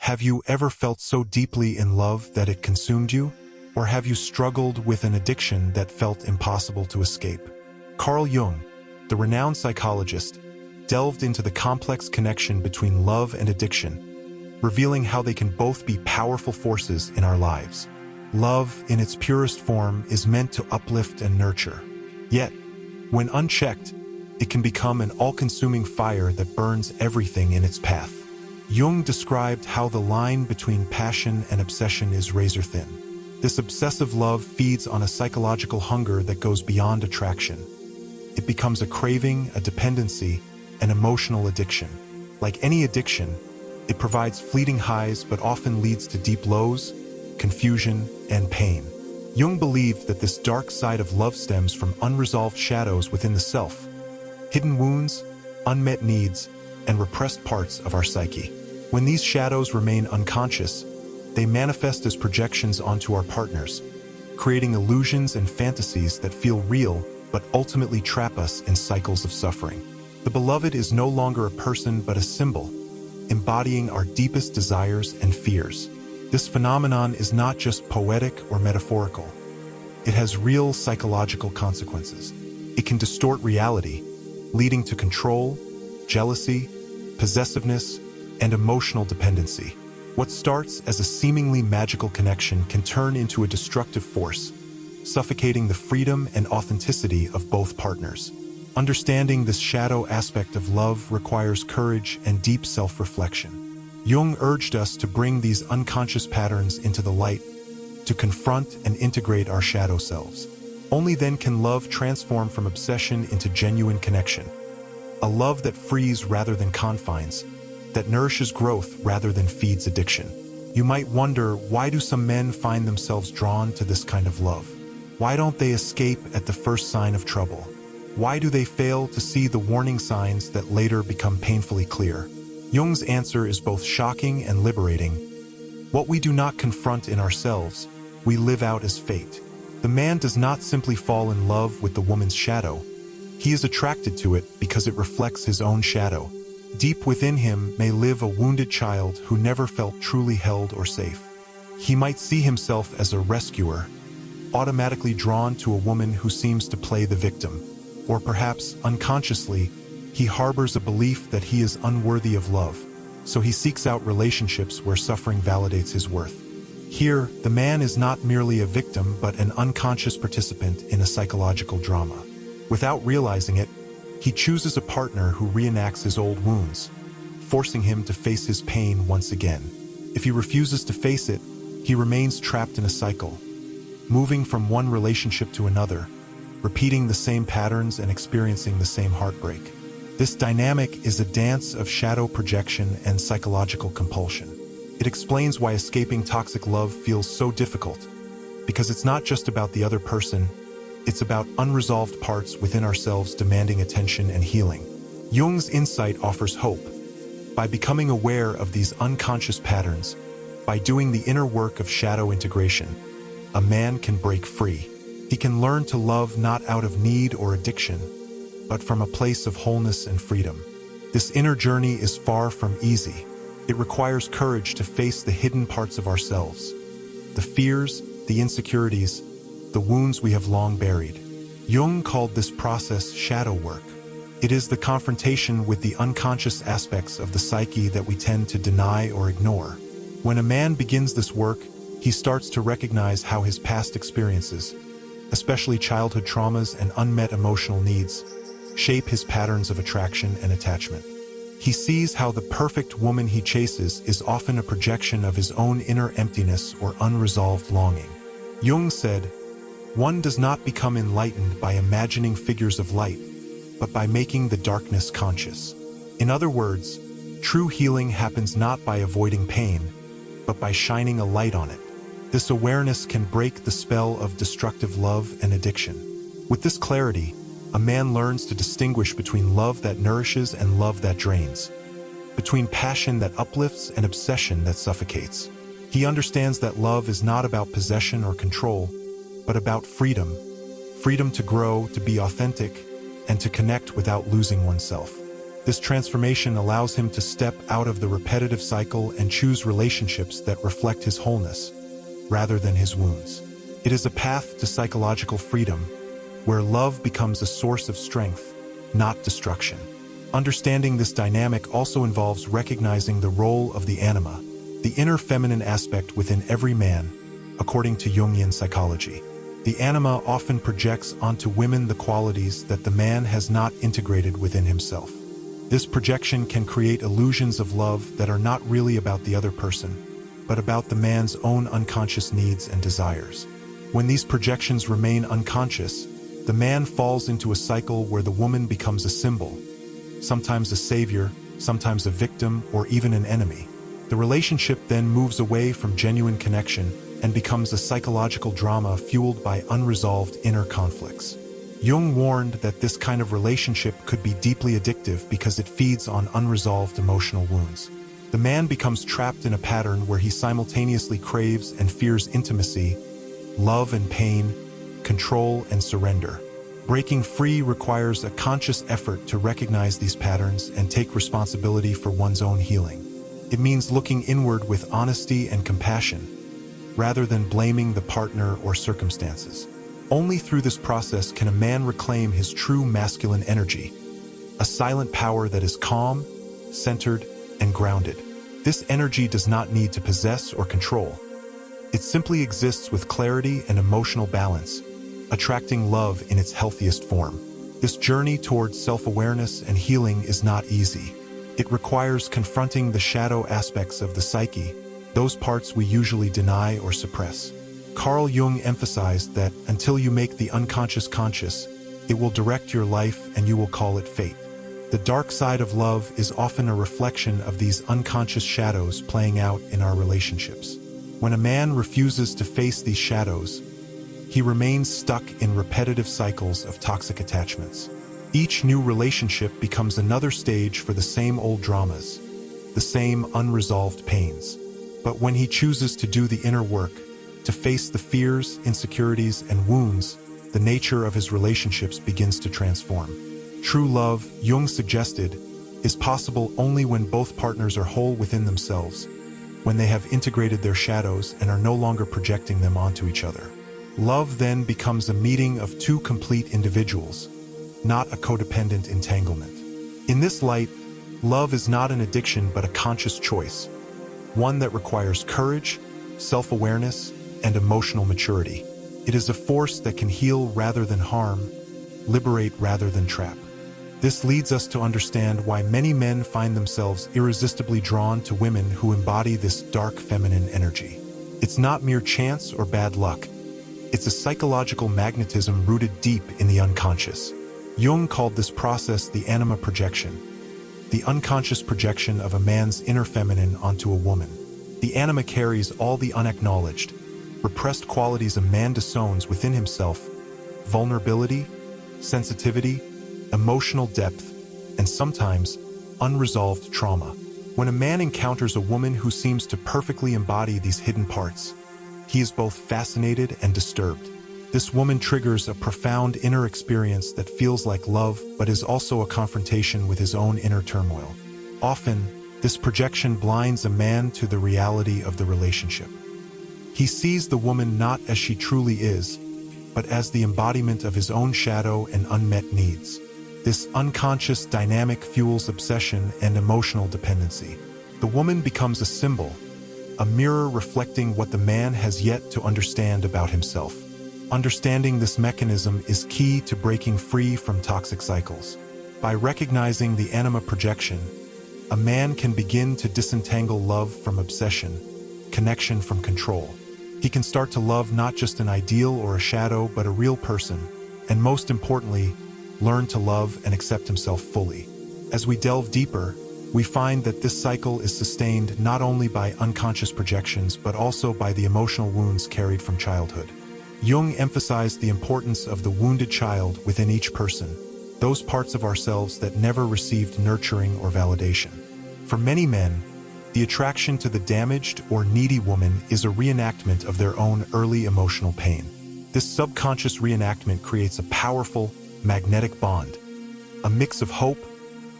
Have you ever felt so deeply in love that it consumed you? Or have you struggled with an addiction that felt impossible to escape? Carl Jung, the renowned psychologist, delved into the complex connection between love and addiction, revealing how they can both be powerful forces in our lives. Love, in its purest form, is meant to uplift and nurture. Yet, when unchecked, it can become an all-consuming fire that burns everything in its path. Jung described how the line between passion and obsession is razor-thin. This obsessive love feeds on a psychological hunger that goes beyond attraction. It becomes a craving, a dependency, an emotional addiction. Like any addiction, it provides fleeting highs but often leads to deep lows, confusion, and pain. Jung believed that this dark side of love stems from unresolved shadows within the self, hidden wounds, unmet needs, and repressed parts of our psyche. When these shadows remain unconscious, they manifest as projections onto our partners, creating illusions and fantasies that feel real but ultimately trap us in cycles of suffering. The beloved is no longer a person but a symbol, embodying our deepest desires and fears. This phenomenon is not just poetic or metaphorical. It has real psychological consequences. It can distort reality, leading to control, jealousy, possessiveness, and emotional dependency. What starts as a seemingly magical connection can turn into a destructive force, suffocating the freedom and authenticity of both partners. Understanding this shadow aspect of love requires courage and deep self-reflection. Jung urged us to bring these unconscious patterns into the light, to confront and integrate our shadow selves. Only then can love transform from obsession into genuine connection. A love that frees rather than confines, that nourishes growth rather than feeds addiction. You might wonder, why do some men find themselves drawn to this kind of love? Why don't they escape at the first sign of trouble? Why do they fail to see the warning signs that later become painfully clear? Jung's answer is both shocking and liberating. What we do not confront in ourselves, we live out as fate. The man does not simply fall in love with the woman's shadow. He is attracted to it because it reflects his own shadow. Deep within him may live a wounded child who never felt truly held or safe. He might see himself as a rescuer, automatically drawn to a woman who seems to play the victim. Or perhaps, unconsciously, he harbors a belief that he is unworthy of love, so he seeks out relationships where suffering validates his worth. Here, the man is not merely a victim but an unconscious participant in a psychological drama. Without realizing it, he chooses a partner who reenacts his old wounds, forcing him to face his pain once again. If he refuses to face it, he remains trapped in a cycle, moving from one relationship to another, repeating the same patterns and experiencing the same heartbreak. This dynamic is a dance of shadow projection and psychological compulsion. It explains why escaping toxic love feels so difficult, because it's not just about the other person, it's about unresolved parts within ourselves demanding attention and healing. Jung's insight offers hope. By becoming aware of these unconscious patterns, by doing the inner work of shadow integration, a man can break free. He can learn to love not out of need or addiction, but from a place of wholeness and freedom. This inner journey is far from easy. It requires courage to face the hidden parts of ourselves, the fears, the insecurities, the wounds we have long buried. Jung called this process shadow work. It is the confrontation with the unconscious aspects of the psyche that we tend to deny or ignore. When a man begins this work, he starts to recognize how his past experiences, especially childhood traumas and unmet emotional needs, shape his patterns of attraction and attachment. He sees how the perfect woman he chases is often a projection of his own inner emptiness or unresolved longing. Jung said, "One does not become enlightened by imagining figures of light, but by making the darkness conscious." In other words, true healing happens not by avoiding pain, but by shining a light on it. This awareness can break the spell of destructive love and addiction. With this clarity, a man learns to distinguish between love that nourishes and love that drains, between passion that uplifts and obsession that suffocates. He understands that love is not about possession or control, but about freedom. Freedom to grow, to be authentic, and to connect without losing oneself. This transformation allows him to step out of the repetitive cycle and choose relationships that reflect his wholeness, rather than his wounds. It is a path to psychological freedom, where love becomes a source of strength, not destruction. Understanding this dynamic also involves recognizing the role of the anima, the inner feminine aspect within every man, according to Jungian psychology. The anima often projects onto women the qualities that the man has not integrated within himself. This projection can create illusions of love that are not really about the other person, but about the man's own unconscious needs and desires. When these projections remain unconscious, the man falls into a cycle where the woman becomes a symbol, sometimes a savior, sometimes a victim, or even an enemy. The relationship then moves away from genuine connection and becomes a psychological drama fueled by unresolved inner conflicts. Jung warned that this kind of relationship could be deeply addictive because it feeds on unresolved emotional wounds. The man becomes trapped in a pattern where he simultaneously craves and fears intimacy, love and pain, control and surrender. Breaking free requires a conscious effort to recognize these patterns and take responsibility for one's own healing. It means looking inward with honesty and compassion, rather than blaming the partner or circumstances. Only through this process can a man reclaim his true masculine energy, a silent power that is calm, centered, and grounded. This energy does not need to possess or control. It simply exists with clarity and emotional balance, attracting love in its healthiest form. This journey towards self-awareness and healing is not easy. It requires confronting the shadow aspects of the psyche, those parts we usually deny or suppress. Carl Jung emphasized that until you make the unconscious conscious, it will direct your life and you will call it fate. The dark side of love is often a reflection of these unconscious shadows playing out in our relationships. When a man refuses to face these shadows, he remains stuck in repetitive cycles of toxic attachments. Each new relationship becomes another stage for the same old dramas, the same unresolved pains. But when he chooses to do the inner work, to face the fears, insecurities, and wounds, the nature of his relationships begins to transform. True love, Jung suggested, is possible only when both partners are whole within themselves, when they have integrated their shadows and are no longer projecting them onto each other. Love then becomes a meeting of two complete individuals, not a codependent entanglement. In this light, love is not an addiction but a conscious choice, one that requires courage, self-awareness, and emotional maturity. It is a force that can heal rather than harm, liberate rather than trap. This leads us to understand why many men find themselves irresistibly drawn to women who embody this dark feminine energy. It's not mere chance or bad luck. It's a psychological magnetism rooted deep in the unconscious. Jung called this process the anima projection, the unconscious projection of a man's inner feminine onto a woman. The anima carries all the unacknowledged, repressed qualities a man disowns within himself: vulnerability, sensitivity, emotional depth, and sometimes unresolved trauma. When a man encounters a woman who seems to perfectly embody these hidden parts, he is both fascinated and disturbed. This woman triggers a profound inner experience that feels like love but is also a confrontation with his own inner turmoil. Often, this projection blinds a man to the reality of the relationship. He sees the woman not as she truly is, but as the embodiment of his own shadow and unmet needs. This unconscious dynamic fuels obsession and emotional dependency. The woman becomes a symbol, a mirror reflecting what the man has yet to understand about himself. Understanding this mechanism is key to breaking free from toxic cycles. By recognizing the anima projection, a man can begin to disentangle love from obsession, connection from control. He can start to love not just an ideal or a shadow, but a real person, and most importantly, learn to love and accept himself fully. As we delve deeper, we find that this cycle is sustained not only by unconscious projections, but also by the emotional wounds carried from childhood. Jung emphasized the importance of the wounded child within each person, those parts of ourselves that never received nurturing or validation. For many men, the attraction to the damaged or needy woman is a reenactment of their own early emotional pain. This subconscious reenactment creates a powerful, magnetic bond, a mix of hope,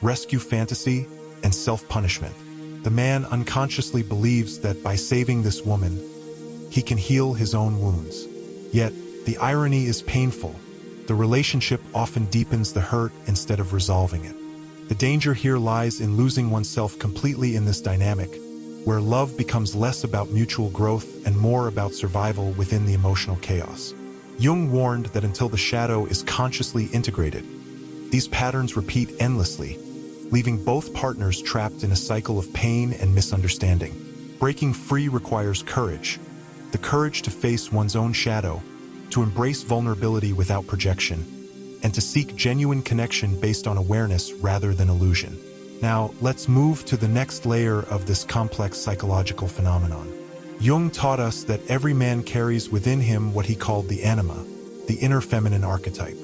rescue fantasy, and self-punishment. The man unconsciously believes that by saving this woman, he can heal his own wounds. Yet, the irony is painful. The relationship often deepens the hurt instead of resolving it. The danger here lies in losing oneself completely in this dynamic, where love becomes less about mutual growth and more about survival within the emotional chaos. Jung warned that until the shadow is consciously integrated, these patterns repeat endlessly, leaving both partners trapped in a cycle of pain and misunderstanding. Breaking free requires courage, the courage to face one's own shadow, to embrace vulnerability without projection, and to seek genuine connection based on awareness rather than illusion. Now, let's move to the next layer of this complex psychological phenomenon. Jung taught us that every man carries within him what he called the anima, the inner feminine archetype.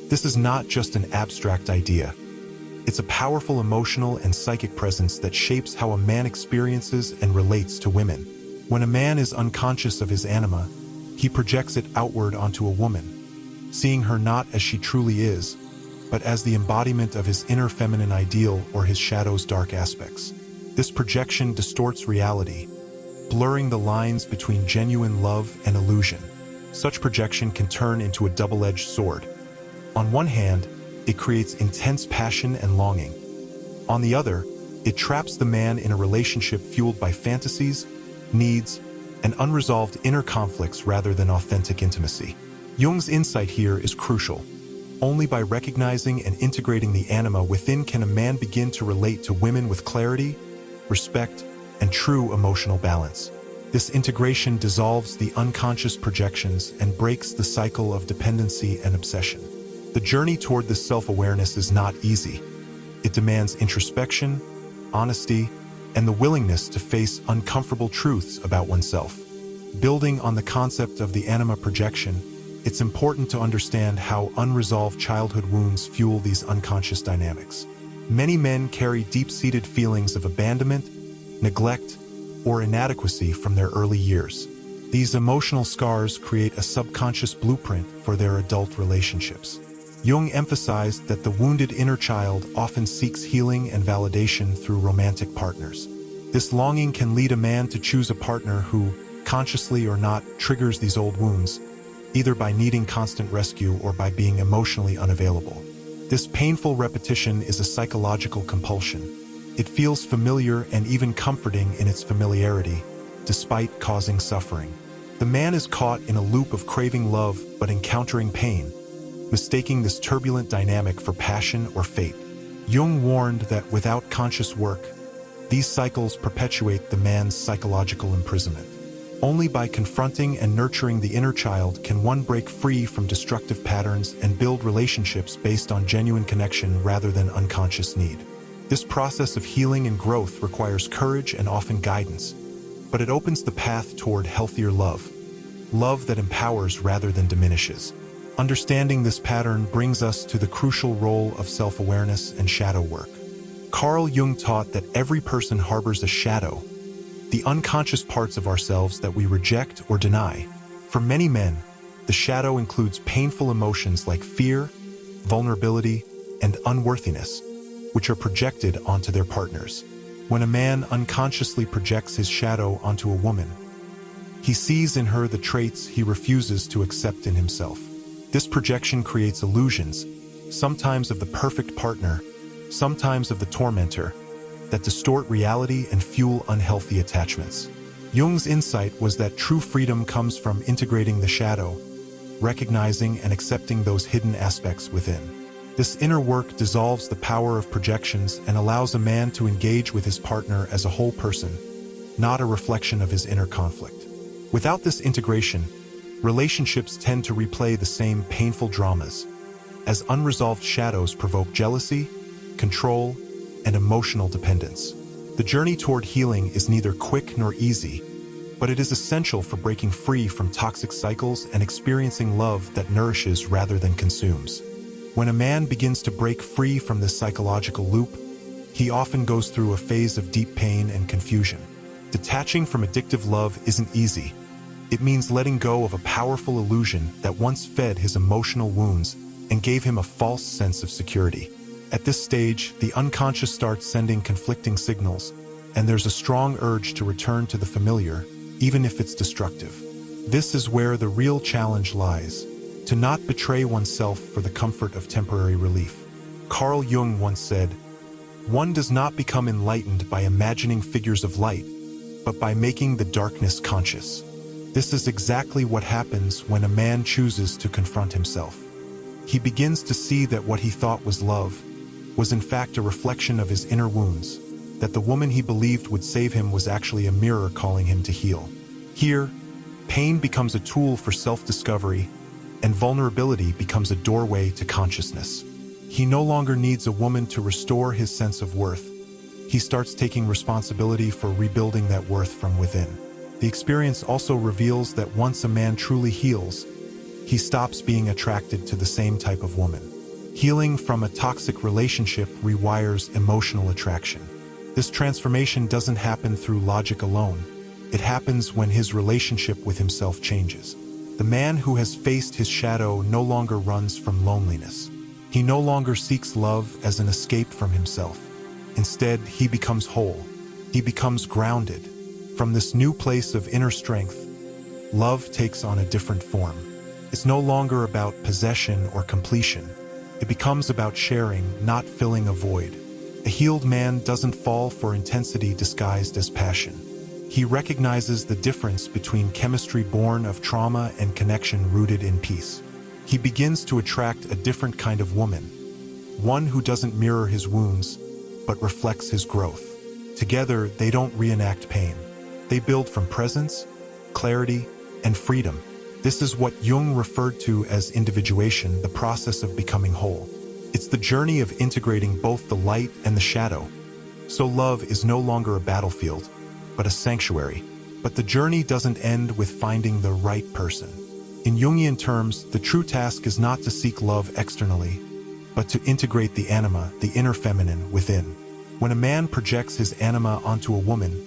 This is not just an abstract idea. It's a powerful emotional and psychic presence that shapes how a man experiences and relates to women. When a man is unconscious of his anima, he projects it outward onto a woman, seeing her not as she truly is, but as the embodiment of his inner feminine ideal or his shadow's dark aspects. This projection distorts reality, blurring the lines between genuine love and illusion. Such projection can turn into a double-edged sword. On one hand, it creates intense passion and longing. On the other, it traps the man in a relationship fueled by fantasies, needs, and unresolved inner conflicts rather than authentic intimacy. Jung's insight here is crucial. Only by recognizing and integrating the anima within can a man begin to relate to women with clarity, respect, and true emotional balance. This integration dissolves the unconscious projections and breaks the cycle of dependency and obsession. The journey toward this self-awareness is not easy. It demands introspection, honesty, and the willingness to face uncomfortable truths about oneself. Building on the concept of the anima projection, it's important to understand how unresolved childhood wounds fuel these unconscious dynamics. Many men carry deep-seated feelings of abandonment, neglect, or inadequacy from their early years. These emotional scars create a subconscious blueprint for their adult relationships. Jung emphasized that the wounded inner child often seeks healing and validation through romantic partners. This longing can lead a man to choose a partner who, consciously or not, triggers these old wounds, either by needing constant rescue or by being emotionally unavailable. This painful repetition is a psychological compulsion. It feels familiar and even comforting in its familiarity, despite causing suffering. The man is caught in a loop of craving love but encountering pain, mistaking this turbulent dynamic for passion or fate. Jung warned that without conscious work, these cycles perpetuate the man's psychological imprisonment. Only by confronting and nurturing the inner child can one break free from destructive patterns and build relationships based on genuine connection rather than unconscious need. This process of healing and growth requires courage and often guidance, but it opens the path toward healthier love that empowers rather than diminishes. Understanding this pattern brings us to the crucial role of self-awareness and shadow work. Carl Jung taught that every person harbors a shadow, the unconscious parts of ourselves that we reject or deny. For many men, the shadow includes painful emotions like fear, vulnerability, and unworthiness, which are projected onto their partners. When a man unconsciously projects his shadow onto a woman, he sees in her the traits he refuses to accept in himself. This projection creates illusions, sometimes of the perfect partner, sometimes of the tormentor, that distort reality and fuel unhealthy attachments. Jung's insight was that true freedom comes from integrating the shadow, recognizing and accepting those hidden aspects within. This inner work dissolves the power of projections and allows a man to engage with his partner as a whole person, not a reflection of his inner conflict. Without this integration, relationships tend to replay the same painful dramas, as unresolved shadows provoke jealousy, control, and emotional dependence. The journey toward healing is neither quick nor easy, but it is essential for breaking free from toxic cycles and experiencing love that nourishes rather than consumes. When a man begins to break free from this psychological loop, he often goes through a phase of deep pain and confusion. Detaching from addictive love isn't easy. It means letting go of a powerful illusion that once fed his emotional wounds and gave him a false sense of security. At this stage, the unconscious starts sending conflicting signals, and there's a strong urge to return to the familiar, even if it's destructive. This is where the real challenge lies, to not betray oneself for the comfort of temporary relief. Carl Jung once said, "One does not become enlightened by imagining figures of light, but by making the darkness conscious." This is exactly what happens when a man chooses to confront himself. He begins to see that what he thought was love was in fact a reflection of his inner wounds, that the woman he believed would save him was actually a mirror calling him to heal. Here, pain becomes a tool for self-discovery, and vulnerability becomes a doorway to consciousness. He no longer needs a woman to restore his sense of worth. He starts taking responsibility for rebuilding that worth from within. The experience also reveals that once a man truly heals, he stops being attracted to the same type of woman. Healing from a toxic relationship rewires emotional attraction. This transformation doesn't happen through logic alone. It happens when his relationship with himself changes. The man who has faced his shadow no longer runs from loneliness. He no longer seeks love as an escape from himself. Instead, he becomes whole. He becomes grounded. From this new place of inner strength, love takes on a different form. It's no longer about possession or completion. It becomes about sharing, not filling a void. A healed man doesn't fall for intensity disguised as passion. He recognizes the difference between chemistry born of trauma and connection rooted in peace. He begins to attract a different kind of woman, one who doesn't mirror his wounds, but reflects his growth. Together, they don't reenact pain. They build from presence, clarity, and freedom. This is what Jung referred to as individuation, the process of becoming whole. It's the journey of integrating both the light and the shadow. So love is no longer a battlefield, but a sanctuary. But the journey doesn't end with finding the right person. In Jungian terms, the true task is not to seek love externally, but to integrate the anima, the inner feminine, within. When a man projects his anima onto a woman,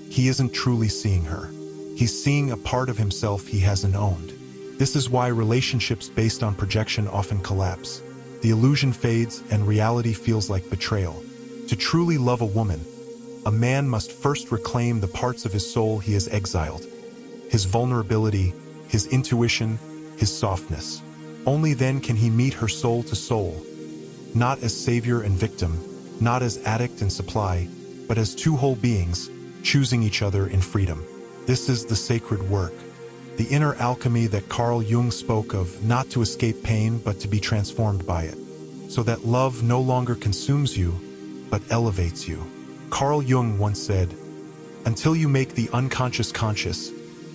he isn't truly seeing her. He's seeing a part of himself he hasn't owned. This is why relationships based on projection often collapse. The illusion fades and reality feels like betrayal. To truly love a woman, a man must first reclaim the parts of his soul he has exiled. His vulnerability, his intuition, his softness. Only then can he meet her soul to soul, not as savior and victim, not as addict and supply, but as two whole beings, choosing each other in freedom. This is the sacred work, the inner alchemy that Carl Jung spoke of, not to escape pain, but to be transformed by it, so that love no longer consumes you, but elevates you. Carl Jung once said, "Until you make the unconscious conscious,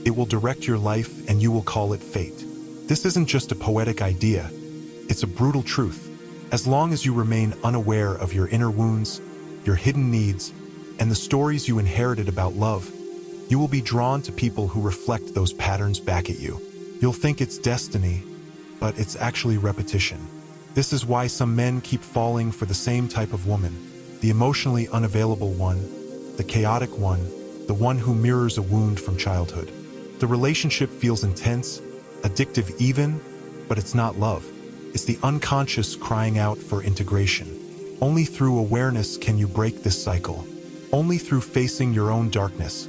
it will direct your life and you will call it fate." This isn't just a poetic idea, it's a brutal truth. As long as you remain unaware of your inner wounds, your hidden needs, and the stories you inherited about love, you will be drawn to people who reflect those patterns back at you. You'll think it's destiny, but it's actually repetition. This is why some men keep falling for the same type of woman, the emotionally unavailable one, the chaotic one, the one who mirrors a wound from childhood. The relationship feels intense, addictive even, but it's not love. It's the unconscious crying out for integration. Only through awareness can you break this cycle. Only through facing your own darkness,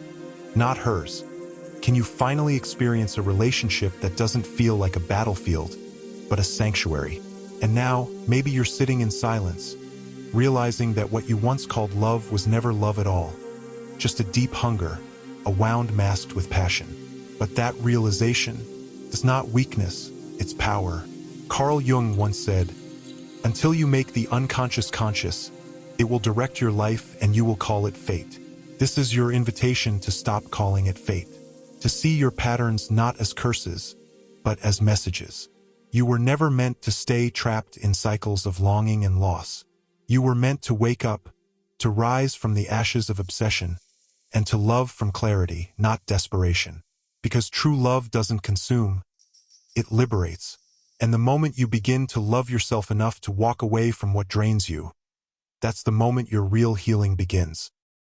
not hers, can you finally experience a relationship that doesn't feel like a battlefield, but a sanctuary. And now, maybe you're sitting in silence, realizing that what you once called love was never love at all, just a deep hunger, a wound masked with passion. But that realization is not weakness, it's power. Carl Jung once said, "Until you make the unconscious conscious, it will direct your life and you will call it fate." This is your invitation to stop calling it fate, to see your patterns not as curses, but as messages. You were never meant to stay trapped in cycles of longing and loss. You were meant to wake up, to rise from the ashes of obsession, and to love from clarity, not desperation. Because true love doesn't consume, it liberates. And the moment you begin to love yourself enough to walk away from what drains you, that's the moment your real healing begins.